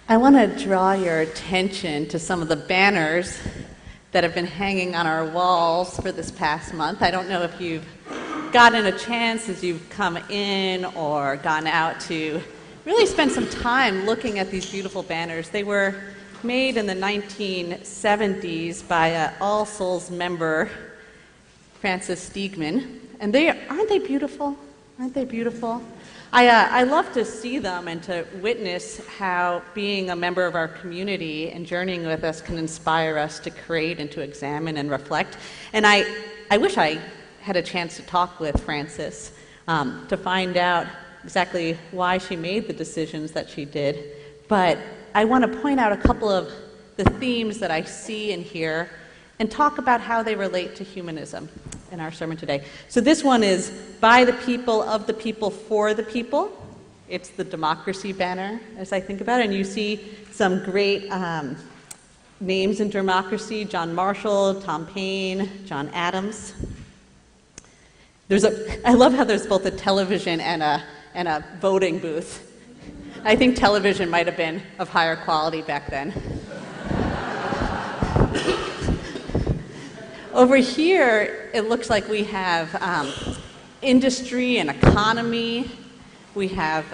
I want to draw your attention to some of the banners that have been hanging on our walls for this past month. I don't know if you've gotten a chance as you've come in or gone out to really spend some time looking at these beautiful banners. They were made in the 1970s by an All Souls member, Francis Steegman. And aren't they beautiful? Aren't they beautiful? I love to see them and to witness how being a member of our community and journeying with us can inspire us to create and to examine and reflect. And I wish I had a chance to talk with Frances to find out exactly why she made the decisions that she did. But I want to point out a couple of the themes that I see and hear and talk about how they relate to humanism in our sermon today. So this one is by the people, of the people, for the people. It's the democracy banner, as I think about it. And you see some great names in democracy: John Marshall, Tom Paine, John Adams. I love how there's both a television and a voting booth. I think television might have been of higher quality back then. Over here, it looks like we have industry and economy. We have,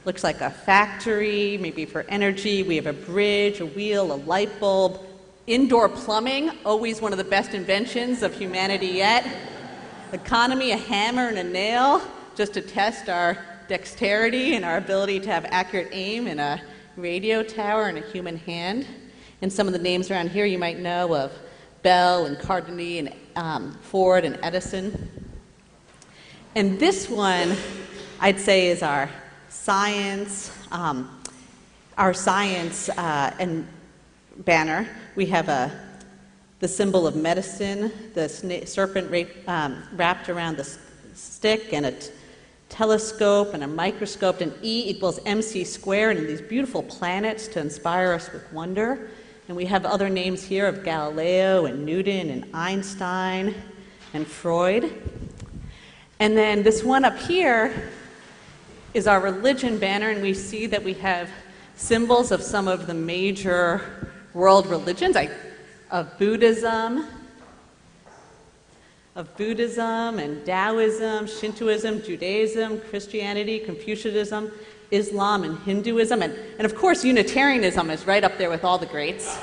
looks like a factory, maybe for energy. We have a bridge, a wheel, a light bulb. Indoor plumbing, always one of the best inventions of humanity yet. Economy, a hammer and a nail, just to test our dexterity and our ability to have accurate aim, and a radio tower and a human hand. And some of the names around here you might know of: Bell and Carnegie and Ford and Edison. And this one, I'd say, is our science and banner. We have the symbol of medicine, the serpent wrapped around the stick, and a telescope and a microscope, and E equals MC squared, and these beautiful planets to inspire us with wonder. And we have other names here of Galileo and Newton and Einstein and Freud. And then this one up here is our religion banner, and we see that we have symbols of some of the major world religions, of Buddhism and Taoism, Shintoism, Judaism, Christianity, Confucianism, Islam, and Hinduism, and of course Unitarianism is right up there with all the greats.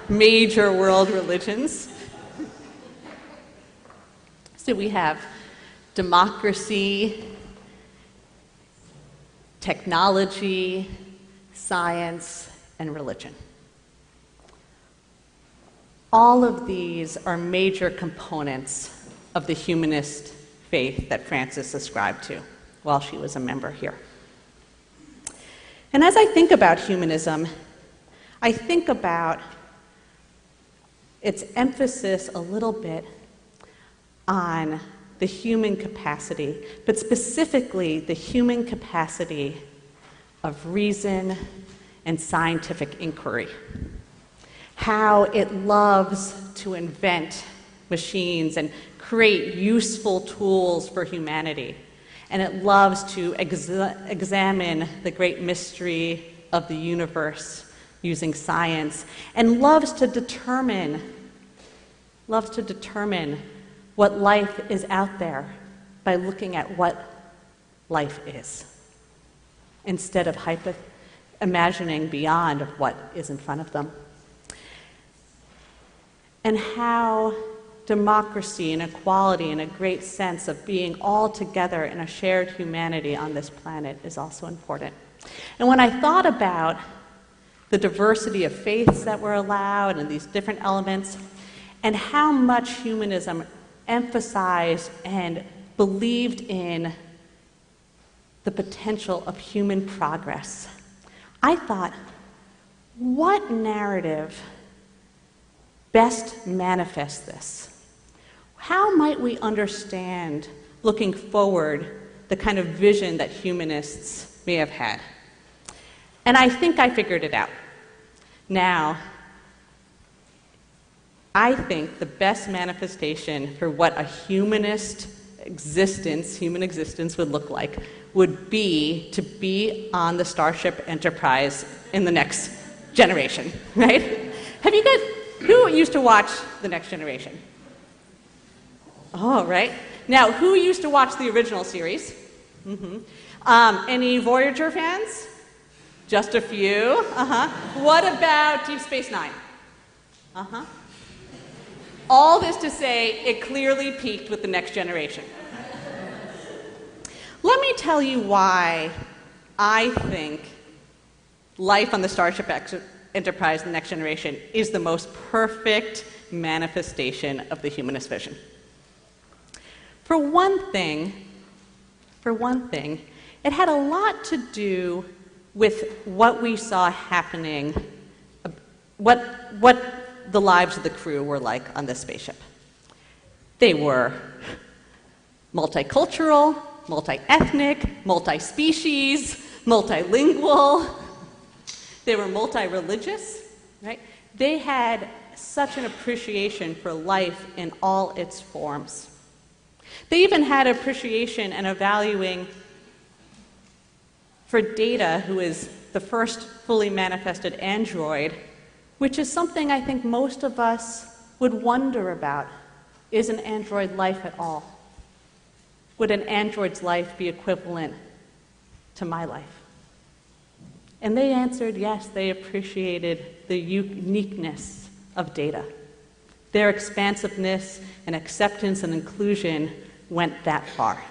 Major world religions. So we have democracy, technology, science, and religion. All of these are major components of the humanist faith that Frances ascribed to while she was a member here. And as I think about humanism, I think about its emphasis a little bit on the human capacity, but specifically the human capacity of reason and scientific inquiry. How it loves to invent machines and create useful tools for humanity. And it loves to examine the great mystery of the universe using science, and loves to determine what life is out there by looking at what life is, instead of imagining beyond of what is in front of them. And how democracy and equality and a great sense of being all together in a shared humanity on this planet is also important. And when I thought about the diversity of faiths that were allowed and these different elements, and how much humanism emphasized and believed in the potential of human progress, I thought, what narrative best manifests this? How might we understand, looking forward, the kind of vision that humanists may have had? And I think I figured it out. Now, I think the best manifestation for what a humanist existence, human existence, would look like would be to be on the Starship Enterprise in the next generation, right? Have you guys, who used to watch The Next Generation? Oh, right. Now, who used to watch the original series? Any Voyager fans? Just a few. What about Deep Space Nine? All this to say, it clearly peaked with The Next Generation. Let me tell you why I think life on the Starship Enterprise, The Next Generation, is the most perfect manifestation of the humanist vision. For one thing, it had a lot to do with what we saw happening, what the lives of the crew were like on this spaceship. They were multicultural, multi-ethnic, multi-species, multilingual. They were multi-religious, right? They had such an appreciation for life in all its forms. They even had appreciation and a valuing for Data, who is the first fully manifested android, which is something I think most of us would wonder about. Is an android life at all? Would an android's life be equivalent to my life? And they answered yes, they appreciated the uniqueness of Data. Their expansiveness and acceptance and inclusion went that far.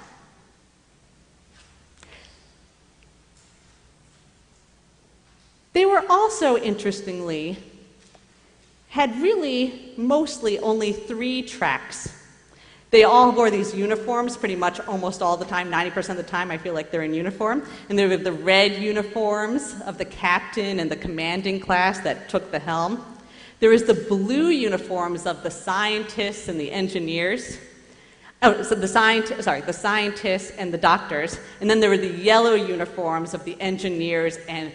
They were also, interestingly, had really mostly only 3 tracks. They all wore these uniforms pretty much almost all the time. 90% of the time I feel like they're in uniform. And they were the red uniforms of the captain and the commanding class that took the helm. There was the blue uniforms of the scientists and the engineers. So the scientists and the doctors. And then there were the yellow uniforms of the engineers and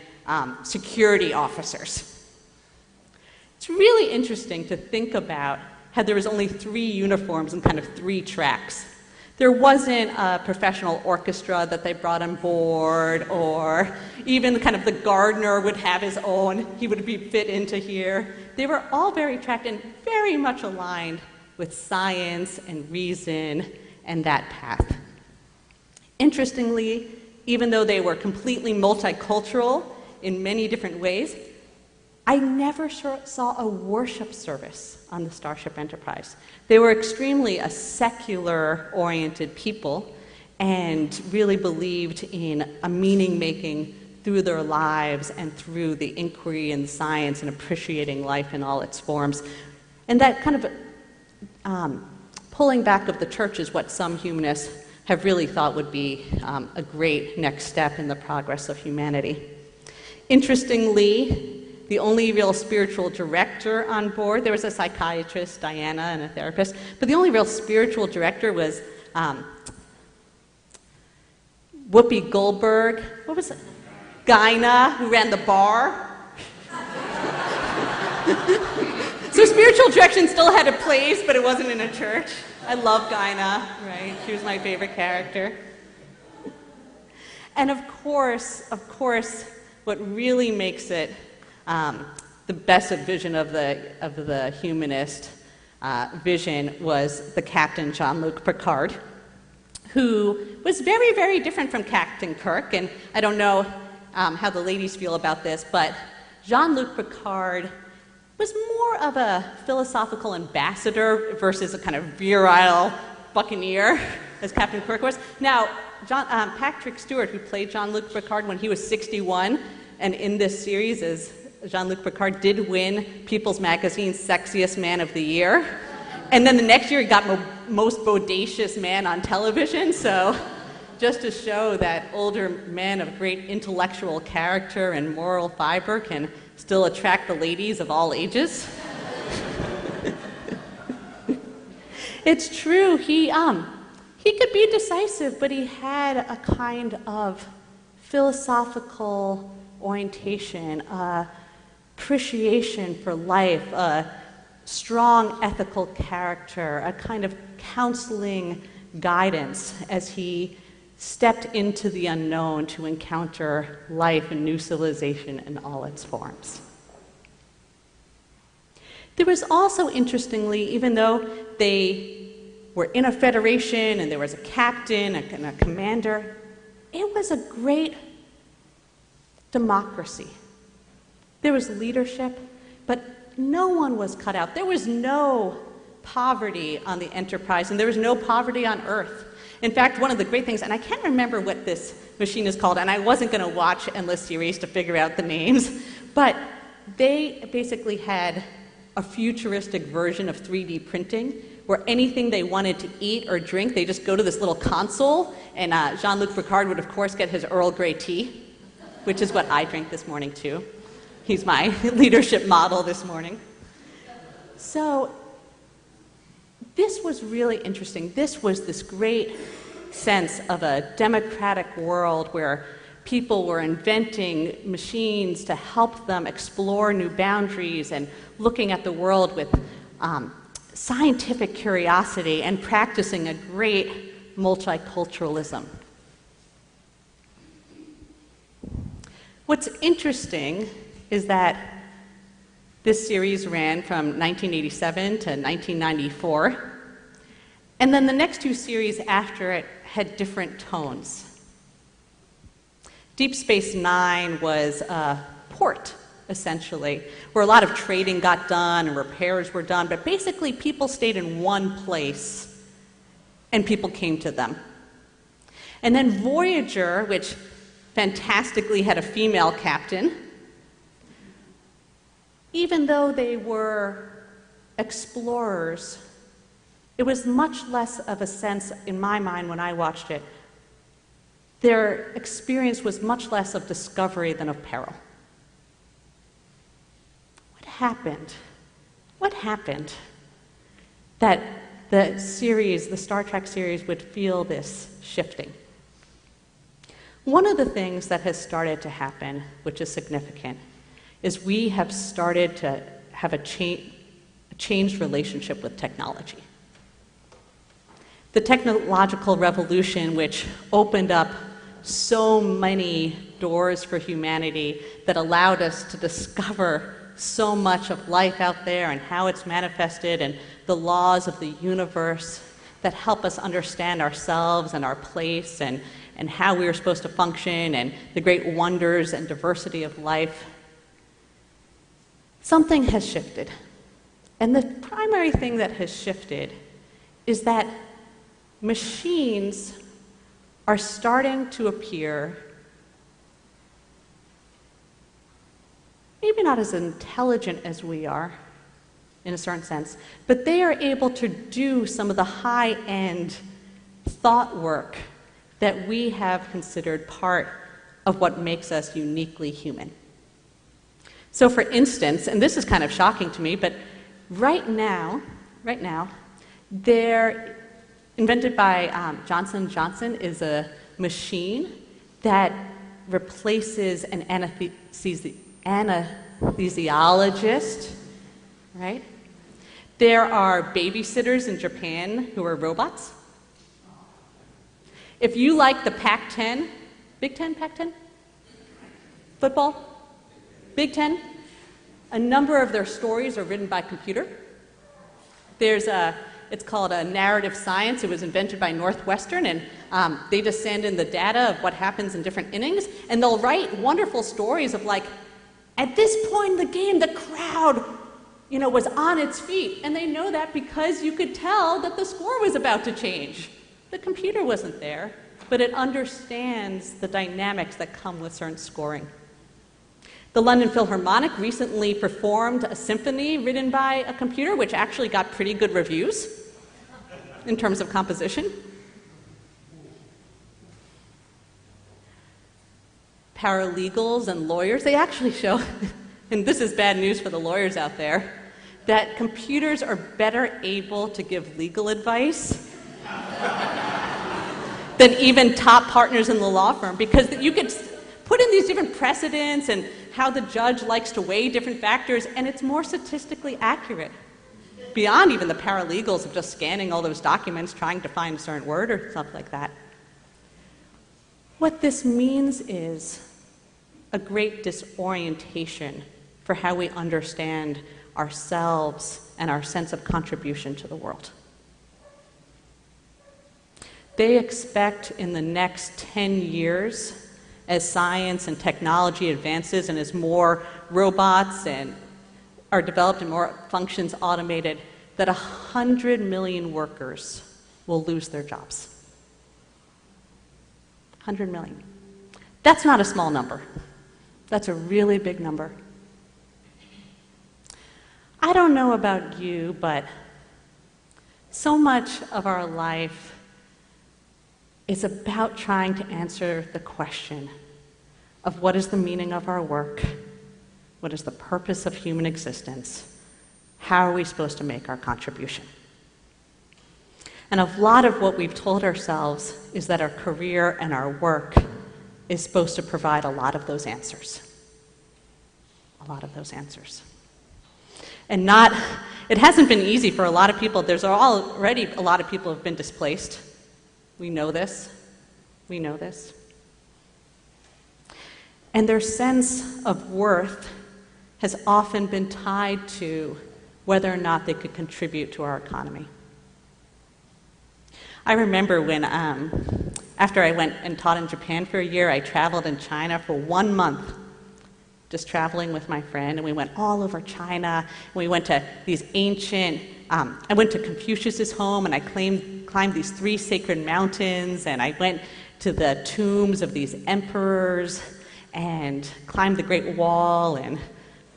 security officers. It's really interesting to think about how there was only 3 uniforms and kind of 3 tracks. There wasn't a professional orchestra that they brought on board, or even kind of the gardener would have his own. He would be fit into here. They were all very tracked and very much aligned with science and reason and that path. Interestingly, even though they were completely multicultural in many different ways, I never saw a worship service on the Starship Enterprise. They were extremely a secular-oriented people and really believed in a meaning-making through their lives and through the inquiry and science and appreciating life in all its forms. And that kind of pulling back of the church is what some humanists have really thought would be a great next step in the progress of humanity. Interestingly, the only real spiritual director on board, there was a psychiatrist, Diana, and a therapist, but the only real spiritual director was Whoopi Goldberg, what was it? Gyna, who ran the bar. So spiritual direction still had a place, but it wasn't in a church. I love Gyna, right? She was my favorite character. And of course, what really makes it the best vision of the humanist vision was the Captain Jean-Luc Picard, who was very, very different from Captain Kirk. And I don't know how the ladies feel about this, but Jean-Luc Picard was more of a philosophical ambassador versus a kind of virile buccaneer, as Captain Kirk was. Now, Patrick Stewart, who played Jean-Luc Picard when he was 61, and in this series as Jean-Luc Picard, did win People's Magazine's Sexiest Man of the Year. And then the next year he got Most Bodacious Man on television, so just to show that older men of great intellectual character and moral fiber can still attract the ladies of all ages. It's true, he could be decisive, but he had a kind of philosophical orientation, appreciation for life, a strong ethical character, a kind of counseling guidance as he stepped into the unknown to encounter life and new civilization in all its forms. There was also, interestingly, even though they were in a federation and there was a captain and a commander, it was a great democracy. There was leadership, but no one was cut out. There was no poverty on the Enterprise, and there was no poverty on Earth. In fact, one of the great things, and I can't remember what this machine is called, and I wasn't going to watch endless series to figure out the names, but they basically had a futuristic version of 3D printing where anything they wanted to eat or drink, they just go to this little console, and Jean-Luc Picard would, of course, get his Earl Grey tea, which is what I drank this morning, too. He's my leadership model this morning. So this was really interesting. This was this great sense of a democratic world where people were inventing machines to help them explore new boundaries and looking at the world with scientific curiosity and practicing a great multiculturalism. What's interesting is that this series ran from 1987 to 1994, and then the next two series after it had different tones. Deep Space Nine was a port, essentially, where a lot of trading got done and repairs were done, but basically people stayed in one place and people came to them. And then Voyager, which fantastically had a female captain, even though they were explorers, it was much less of a sense, in my mind when I watched it, their experience was much less of discovery than of peril. What happened? What happened that the series, the Star Trek series, would feel this shifting? One of the things that has started to happen, which is significant, is we have started to have a changed relationship with technology. The technological revolution, which opened up so many doors for humanity that allowed us to discover so much of life out there and how it's manifested and the laws of the universe that help us understand ourselves and our place and how we are supposed to function and the great wonders and diversity of life. Something has shifted. And the primary thing that has shifted is that machines are starting to appear maybe not as intelligent as we are, in a certain sense, but they are able to do some of the high-end thought work that we have considered part of what makes us uniquely human. So for instance, and this is kind of shocking to me, but right now, they're invented by Johnson & Johnson is a machine that replaces an anesthesiologist, right? There are babysitters in Japan who are robots. If you like the Pac-10, Big Ten, Pac-10? Football? Big Ten? A number of their stories are written by computer. It's called a narrative science. It was invented by Northwestern, and they just send in the data of what happens in different innings, and they'll write wonderful stories of like, at this point in the game, the crowd, was on its feet, and they know that because you could tell that the score was about to change. The computer wasn't there, but it understands the dynamics that come with certain scoring. The London Philharmonic recently performed a symphony written by a computer, which actually got pretty good reviews in terms of composition. Paralegals and lawyers, they actually show, and this is bad news for the lawyers out there, that computers are better able to give legal advice than even top partners in the law firm, because you could put in these different precedents and how the judge likes to weigh different factors, and it's more statistically accurate beyond even the paralegals of just scanning all those documents, trying to find a certain word or stuff like that. What this means is a great disorientation for how we understand ourselves and our sense of contribution to the world. They expect in the next 10 years, as science and technology advances and as more robots are developed and more functions automated, that 100 million workers will lose their jobs. 100 million. That's not a small number. That's a really big number. I don't know about you, but so much of our life is about trying to answer the question of what is the meaning of our work, what is the purpose of human existence, how are we supposed to make our contribution? And a lot of what we've told ourselves is that our career and our work is supposed to provide a lot of those answers. A lot of those answers. And it hasn't been easy for a lot of people. There's already a lot of people who have been displaced. We know this. We know this. And their sense of worth has often been tied to whether or not they could contribute to our economy. I remember when, after I went and taught in Japan for a year, I traveled in China for 1 month, just traveling with my friend, and we went all over China. And we went to these ancient, I went to Confucius's home, and I climbed these 3 sacred mountains, and I went to the tombs of these emperors, and climbed the Great Wall, and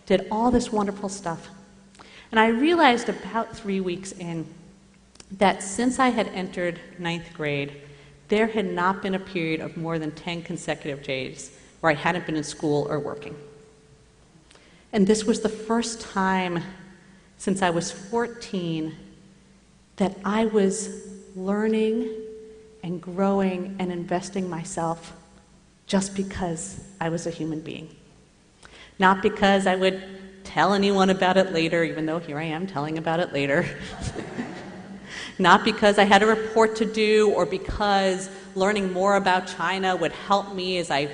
did all this wonderful stuff. And I realized about 3 weeks in that since I had entered 9th grade, there had not been a period of more than 10 consecutive days where I hadn't been in school or working. And this was the first time since I was 14 that I was learning and growing and investing myself just because I was a human being. Not because I would tell anyone about it later, even though here I am telling about it later. Not because I had a report to do or because learning more about China would help me as I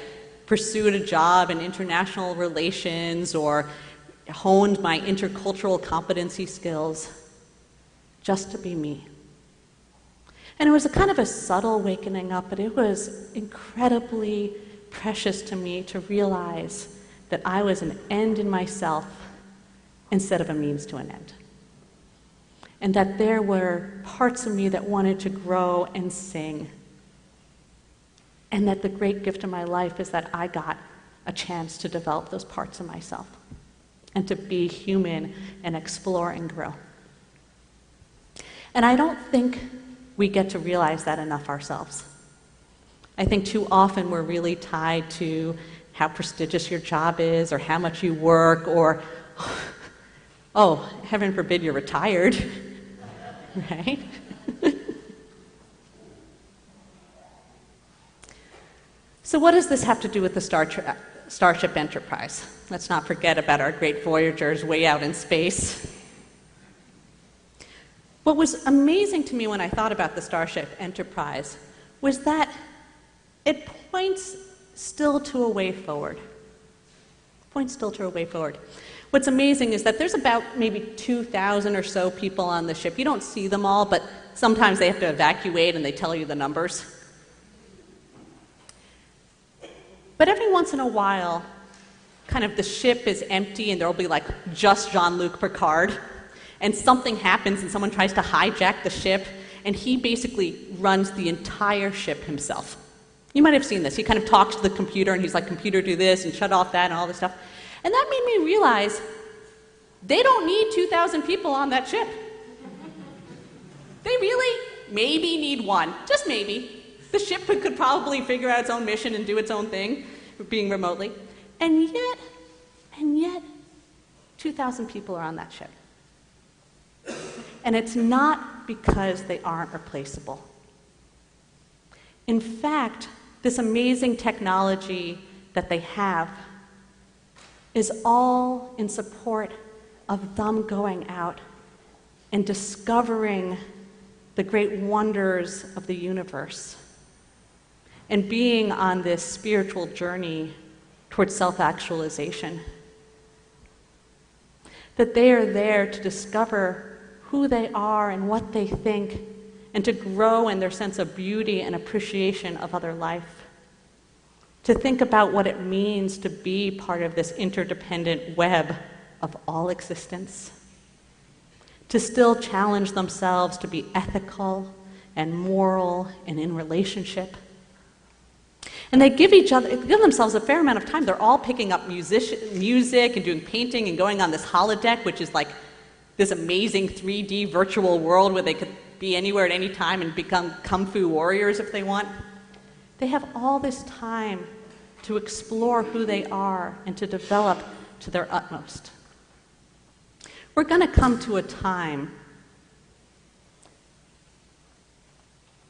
pursued a job in international relations or honed my intercultural competency skills, just to be me. And it was a kind of a subtle awakening up, but it was incredibly precious to me to realize that I was an end in myself instead of a means to an end. And that there were parts of me that wanted to grow and sing. And that the great gift of my life is that I got a chance to develop those parts of myself and to be human and explore and grow. And I don't think we get to realize that enough ourselves. I think too often we're really tied to how prestigious your job is or how much you work or, oh, heaven forbid you're retired, right? So what does this have to do with the Starship Enterprise? Let's not forget about our great Voyagers way out in space. What was amazing to me when I thought about the Starship Enterprise was that it points still to a way forward. Points still to a way forward. What's amazing is that there's about maybe 2,000 or so people on the ship. You don't see them all, but sometimes they have to evacuate and they tell you the numbers. But every once in a while, kind of the ship is empty and there'll be like just Jean-Luc Picard, and something happens and someone tries to hijack the ship, and he basically runs the entire ship himself. You might have seen this. He kind of talks to the computer and he's like, computer do this and shut off that and all this stuff. And that made me realize they don't need 2,000 people on that ship. They really maybe need one, just maybe. The ship could probably figure out its own mission and do its own thing, being remotely. And yet, 2,000 people are on that ship. And it's not because they aren't replaceable. In fact, this amazing technology that they have is all in support of them going out and discovering the great wonders of the universe, and being on this spiritual journey towards self-actualization. That they are there to discover who they are and what they think, and to grow in their sense of beauty and appreciation of other life. To think about what it means to be part of this interdependent web of all existence. To still challenge themselves to be ethical and moral and in relationship. And they give themselves a fair amount of time. They're all picking up music and doing painting and going on this holodeck, which is like this amazing 3D virtual world where they could be anywhere at any time and become kung fu warriors if they want. They have all this time to explore who they are and to develop to their utmost. We're going to come to a time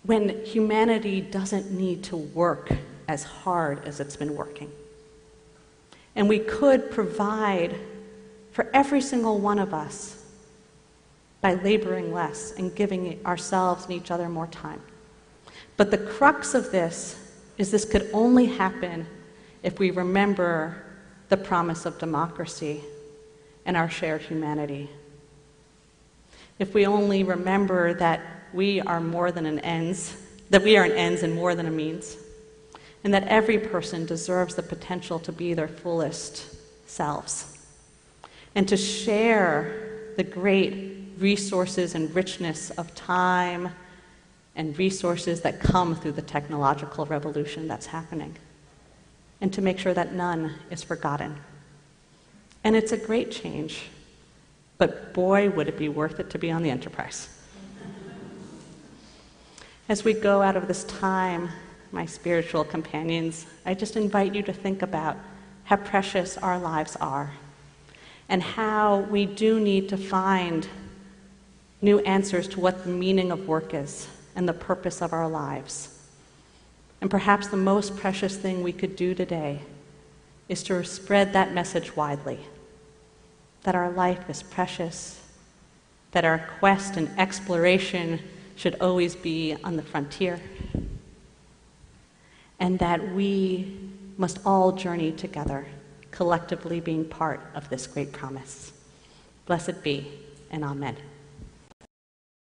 when humanity doesn't need to work as hard as it's been working. And we could provide for every single one of us by laboring less and giving ourselves and each other more time. But the crux of this is this could only happen if we remember the promise of democracy and our shared humanity. If we only remember that we are more than an ends, that we are an ends and more than a means, and that every person deserves the potential to be their fullest selves, and to share the great resources and richness of time and resources that come through the technological revolution that's happening, and to make sure that none is forgotten. And it's a great change, but boy, would it be worth it to be on the Enterprise. As we go out of this time, my spiritual companions, I just invite you to think about how precious our lives are and how we do need to find new answers to what the meaning of work is and the purpose of our lives. And perhaps the most precious thing we could do today is to spread that message widely, that our life is precious, that our quest and exploration should always be on the frontier, and that we must all journey together, collectively being part of this great promise. Blessed be, and amen.